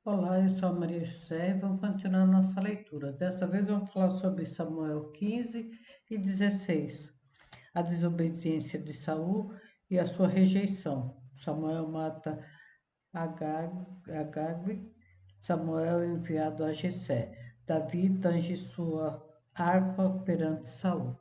Olá, eu sou a Maria José e vamos continuar nossa leitura. Dessa vez vamos falar sobre Samuel 15 e 16, a desobediência de Saul e a sua rejeição. Samuel mata Agag, Samuel é enviado a Jessé. Davi tange sua harpa perante Saul.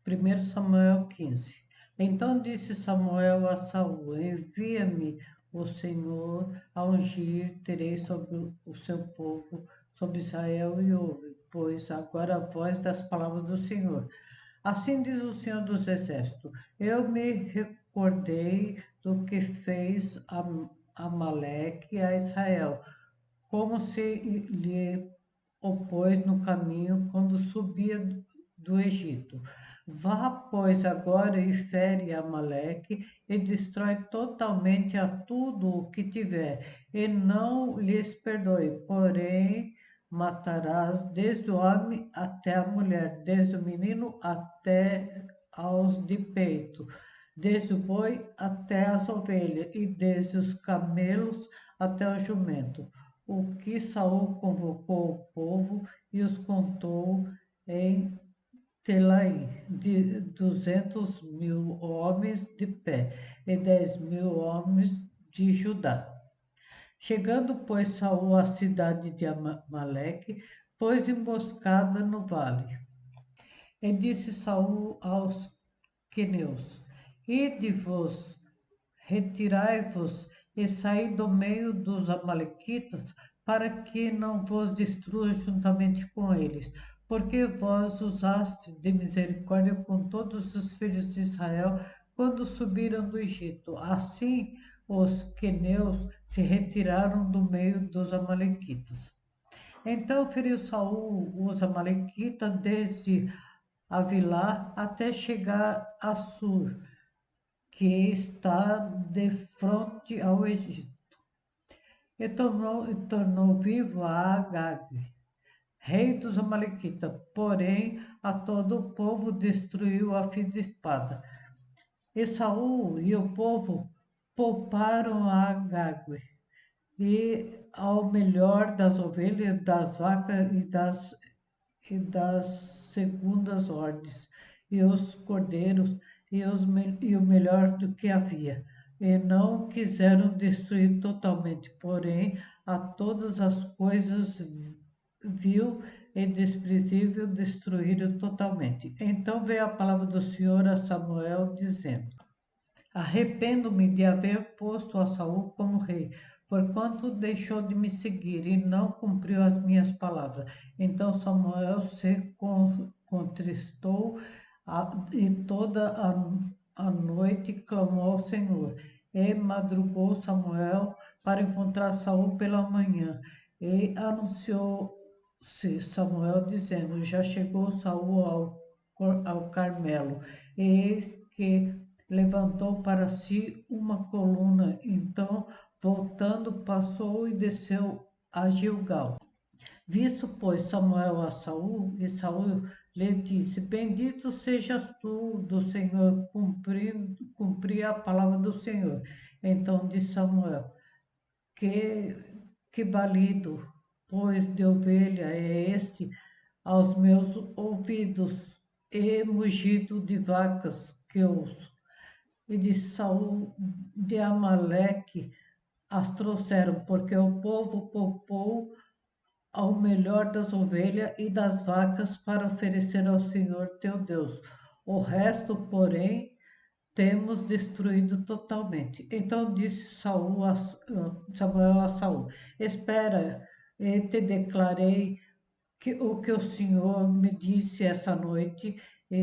1 Samuel 15. Então disse Samuel a Saul: Envia-me o Senhor a ungir, terei sobre o seu povo, sobre Israel, e ouve, pois agora a voz das palavras do Senhor. Assim diz o Senhor dos Exércitos: Eu me recordei do que fez Amaleque a Israel, como se lhe opôs no caminho quando subia do Egito. Vá, pois, agora e fere Amaleque e destrói totalmente a tudo o que tiver, e não lhes perdoe. Porém, matarás desde o homem até a mulher, desde o menino até aos de peito, desde o boi até as ovelhas, e desde os camelos até o jumento. O que Saul convocou o povo e os contou em Telaim, de 200.000 homens de pé e 10.000 homens de Judá. Chegando, pois, Saul à cidade de Amaleque, pôs emboscada no vale. E disse Saul aos queneus: Ide-vos, retirai-vos e saí do meio dos amalequitas, para que não vos destrua juntamente com eles, porque vós usaste de misericórdia com todos os filhos de Israel quando subiram do Egito. Assim os queneus se retiraram do meio dos amalequitas. Então feriu Saul os amalequitas desde Avilá até chegar a Sur, que está de frente ao Egito. E tornou vivo a Agag, rei dos Amalequitas, porém a todo o povo destruiu a fio de espada. E Saul e o povo pouparam a Agag, e ao melhor das ovelhas, das vacas e das segundas ordens, e os cordeiros, e o melhor do que havia. E não quiseram destruir totalmente, porém, a todas as coisas vil e desprezível destruíram totalmente. Então veio a palavra do Senhor a Samuel, dizendo: Arrependo-me de haver posto a Saul como rei, porquanto deixou de me seguir e não cumpriu as minhas palavras. Então Samuel se contristou e toda a noite clamou ao Senhor. E madrugou Samuel para encontrar Saul pela manhã. E anunciou-se Samuel dizendo: Já chegou Saul ao Carmelo. Eis que levantou para si uma coluna, então, voltando, passou e desceu a Gilgal. Visto, pois, Samuel a Saul, e Saul lhe disse: Bendito sejas tu do Senhor, cumpri a palavra do Senhor. Então disse Samuel: Que, que balido, pois, de ovelha é este aos meus ouvidos, e mugido de vacas que ouço? E de Saul de Amaleque as trouxeram, porque o povo poupou ao melhor das ovelhas e das vacas para oferecer ao Senhor teu Deus. O resto, porém, temos destruído totalmente. Então disse Samuel a Saul: Espera, te declarei o que o Senhor me disse essa noite, e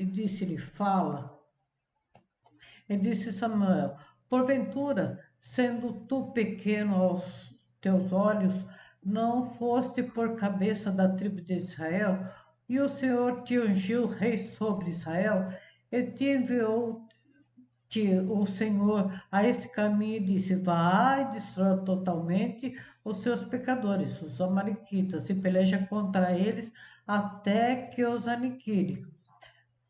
disse-lhe: Fala. E disse Samuel: Porventura, sendo tu pequeno aos teus olhos, não foste por cabeça da tribo de Israel, e o Senhor te ungiu rei sobre Israel, e te enviou-te o Senhor a esse caminho e disse: Vai, destrói totalmente os seus pecadores, os amalequitas, e peleja contra eles até que os aniquile.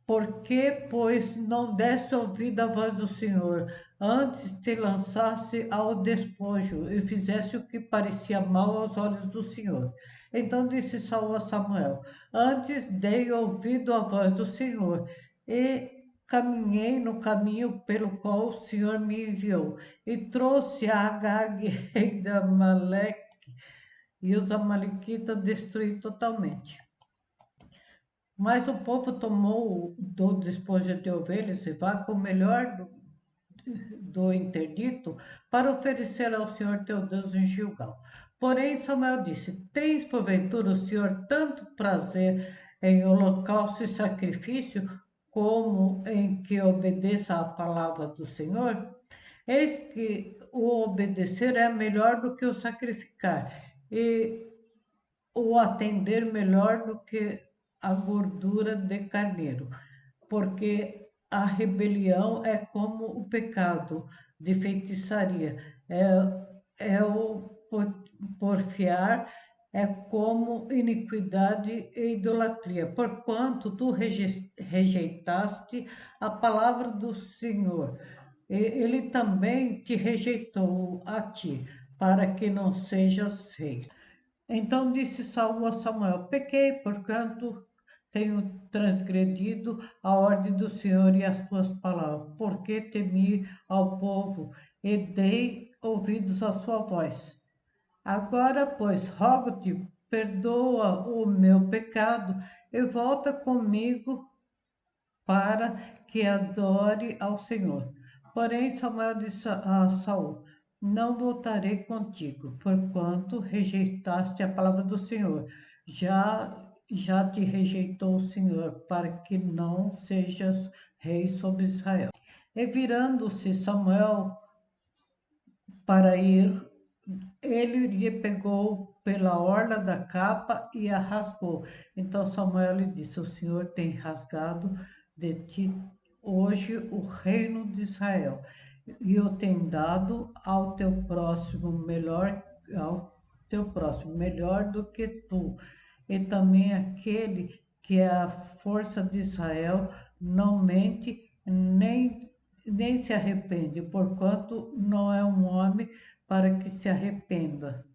Por que, pois, não desse ouvido à voz do Senhor, antes te lançasse ao despojo e fizesse o que parecia mal aos olhos do Senhor? Então disse Saul a Samuel: Antes dei ouvido à voz do Senhor e caminhei no caminho pelo qual o Senhor me enviou e trouxe a Agag, rei da Amaleque, e os amalequitas destruí totalmente. Mas o povo tomou do despojo de ovelhas e vaca o melhor do interdito para oferecer ao Senhor teu Deus em Gilgal. Porém, Samuel disse: Tens porventura o Senhor tanto prazer em holocausto e sacrifício, como em que obedeça à palavra do Senhor? Eis que o obedecer é melhor do que o sacrificar, e o atender melhor do que a gordura de carneiro, porque a rebelião é como o pecado de feitiçaria, é o porfiar, é como iniquidade e idolatria, porquanto tu rejeitaste a palavra do Senhor. Ele também te rejeitou a ti, para que não sejas rei. Então disse Saul a Samuel: Pequei, porquanto tenho transgredido a ordem do Senhor e as tuas palavras, porque temi ao povo e dei ouvidos à sua voz. Agora, pois, rogo-te, perdoa o meu pecado e volta comigo para que adore ao Senhor. Porém, Samuel disse a Saul: Não voltarei contigo, porquanto rejeitaste a palavra do Senhor. Já te rejeitou o Senhor, para que não sejas rei sobre Israel. E virando-se Samuel para ir, ele lhe pegou pela orla da capa e a rasgou. Então Samuel lhe disse: O Senhor tem rasgado de ti hoje o reino de Israel e o tem dado ao teu próximo melhor do que tu. E também aquele que é a força de Israel não mente nem se arrepende, porquanto não é um homem para que se arrependa.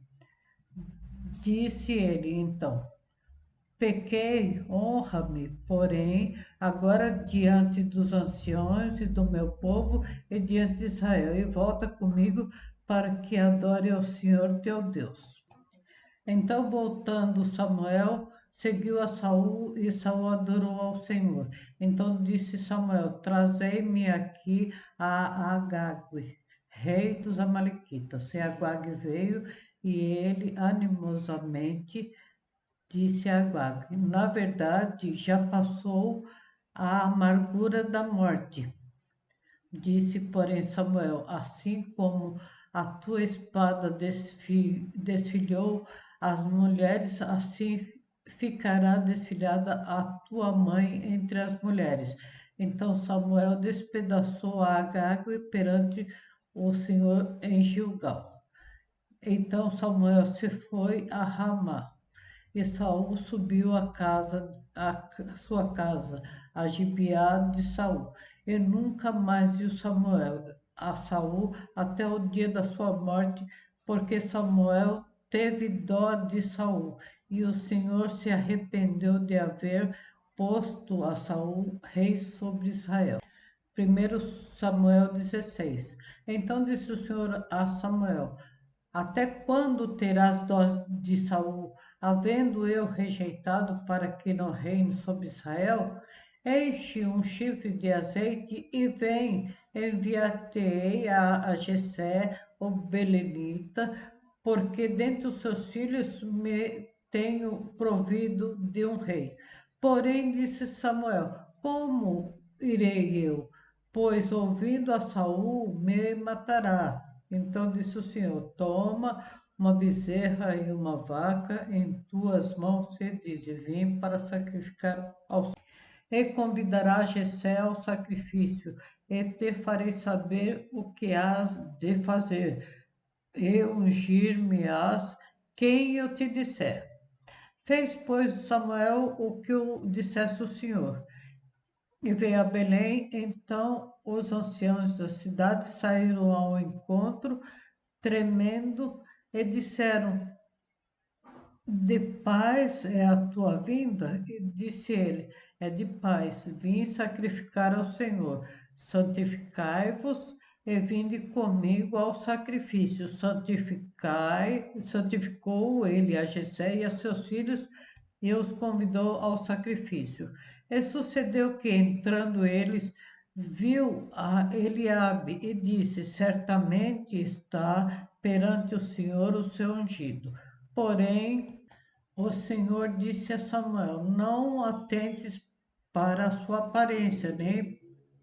Disse ele então: Pequei, honra-me, porém, agora diante dos anciãos e do meu povo e diante de Israel, e volta comigo para que adore ao Senhor teu Deus. Então, voltando Samuel, seguiu a Saul e Saul adorou ao Senhor. Então disse Samuel: Trazei-me aqui a Agag, rei dos Amalequitas. E Agag veio e ele animosamente disse a Agag: Na verdade, já passou a amargura da morte. Disse, porém, Samuel: Assim como a tua espada desfilhou as mulheres, assim ficará desfilhada a tua mãe entre as mulheres. Então Samuel despedaçou a Agag perante o Senhor em Gilgal. Então Samuel se foi a Ramá. E Saul subiu a sua casa, a Gibeá de Saul, e nunca mais viu Samuel a Saul até o dia da sua morte, porque Samuel teve dó de Saul, e o Senhor se arrependeu de haver posto a Saul rei sobre Israel. 1 Samuel 16. Então disse o Senhor a Samuel: Até quando terás dó de Saul, havendo eu rejeitado para que não reine sobre Israel? Enche um chifre de azeite e vem, enviar-te-ei a Jessé, o belenita, porque dentre os seus filhos me tenho provido de um rei. Porém, disse Samuel: Como irei eu? Pois ouvindo a Saul me matará. Então disse o Senhor: Toma uma bezerra e uma vaca em tuas mãos e dize: Vim para sacrificar ao Senhor. E convidará Jessé ao sacrifício, e te farei saber o que hás de fazer, e ungir-me-ás quem eu te disser. Fez, pois, Samuel o que o dissesse o Senhor. e veio a Belém. Então os anciãos da cidade saíram ao encontro, tremendo, e disseram: De paz é a tua vinda? E disse ele: É de paz. Vim sacrificar ao Senhor. Santificai-vos e vinde comigo ao sacrifício. Santificou ele a Jessé e a seus filhos e os convidou ao sacrifício. E sucedeu que, entrando eles, viu a Eliabe e disse: Certamente está perante o Senhor o seu ungido. Porém, o Senhor disse a Samuel: Não atentes para a sua aparência, nem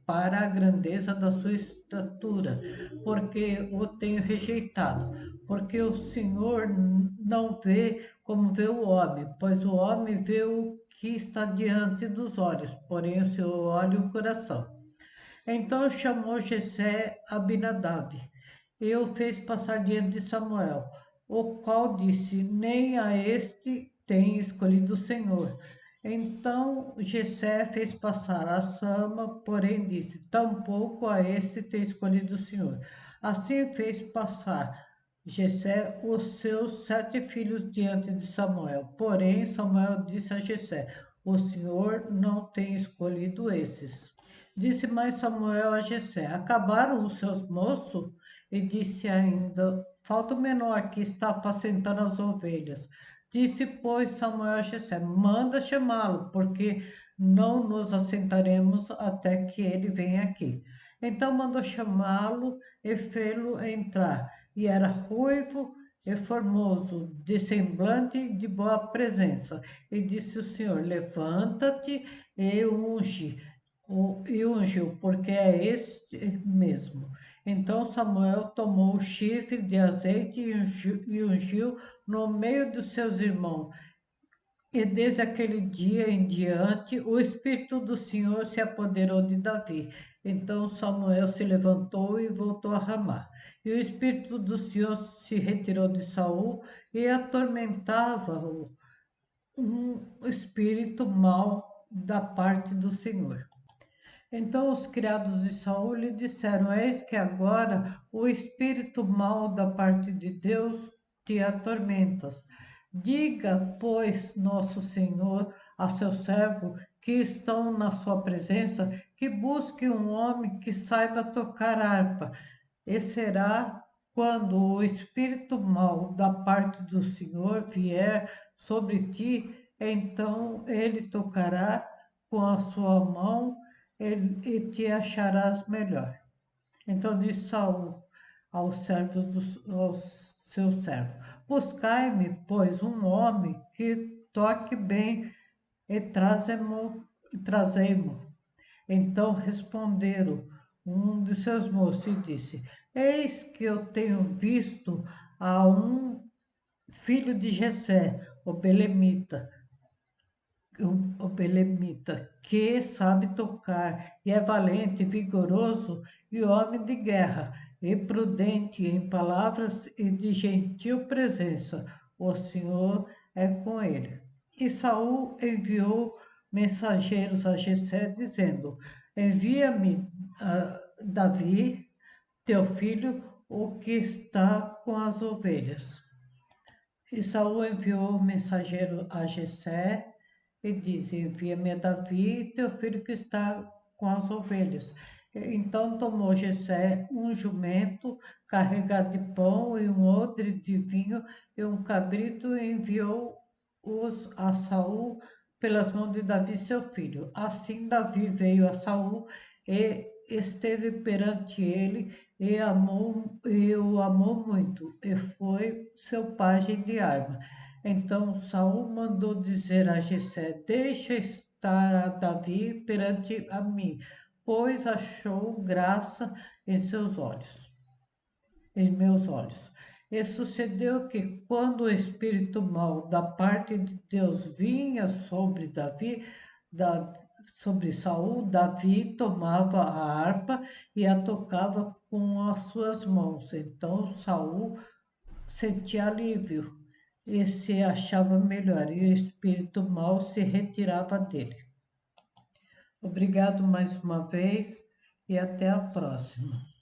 para a grandeza da sua estatura, porque o tenho rejeitado. Porque o Senhor não vê como vê o homem, pois o homem vê o que está diante dos olhos, porém o Senhor olha o coração. Então chamou Jessé Abinadab e o fez passar diante de Samuel, o qual disse: Nem a este tem escolhido o Senhor. Então Jessé fez passar a Sama, porém disse: Tampouco a este tem escolhido o Senhor. Assim fez passar Jessé os seus 7 filhos diante de Samuel. Porém Samuel disse a Jessé: O Senhor não tem escolhido esses. Disse mais Samuel a Jessé: Acabaram os seus moços? E disse ainda: Falta o menor que está apacentando as ovelhas. Disse, pois, Samuel a Jessé: Manda chamá-lo, porque não nos assentaremos até que ele venha aqui. Então mandou chamá-lo e fê-lo entrar. E era ruivo e formoso, de semblante e de boa presença. E disse o Senhor: Levanta-te e unge e ungiu, porque é este mesmo. Então Samuel tomou o chifre de azeite e ungiu no meio dos seus irmãos. E desde aquele dia em diante, o Espírito do Senhor se apoderou de Davi. Então Samuel se levantou e voltou a Ramá. E o Espírito do Senhor se retirou de Saul e atormentava-o um espírito mau da parte do Senhor. Então os criados de Saul lhe disseram: Eis que agora o espírito mau da parte de Deus te atormentas. Diga, pois, nosso Senhor a seu servo que estão na sua presença, que busque um homem que saiba tocar harpa. E será quando o espírito mau da parte do Senhor vier sobre ti, então ele tocará com a sua mão e te acharás melhor. Então disse Saul aos seus servos: Buscai-me, pois, um homem que toque bem e trazei-mo. Então responderam um de seus moços e disse: Eis que eu tenho visto a um filho de Jessé, o belemita, o belemita, que sabe tocar, e é valente, vigoroso e homem de guerra, e prudente em palavras e de gentil presença. O Senhor é com ele. E Saul enviou mensageiros a Jessé, dizendo: Envia-me Davi, teu filho, o que está com as ovelhas. E Saul enviou o mensageiro a Jessé e disse: Envia-me a Davi, teu filho que está com as ovelhas. Então tomou Jessé um jumento carregado de pão e um odre de vinho e um cabrito e enviou-os a Saul pelas mãos de Davi seu filho. Assim Davi veio a Saul e esteve perante ele e o amou muito e foi seu pajem de arma. Então Saul mandou dizer a Jessé: Deixa estar a Davi perante a mim, pois achou graça em seus olhos, em meus olhos. E sucedeu que, quando o espírito mau da parte de Deus vinha sobre Davi, da, sobre Saul, Davi tomava a harpa e a tocava com as suas mãos. Então Saul sentia alívio e se achava melhor, e o espírito mau se retirava dele. Obrigado mais uma vez e até a próxima.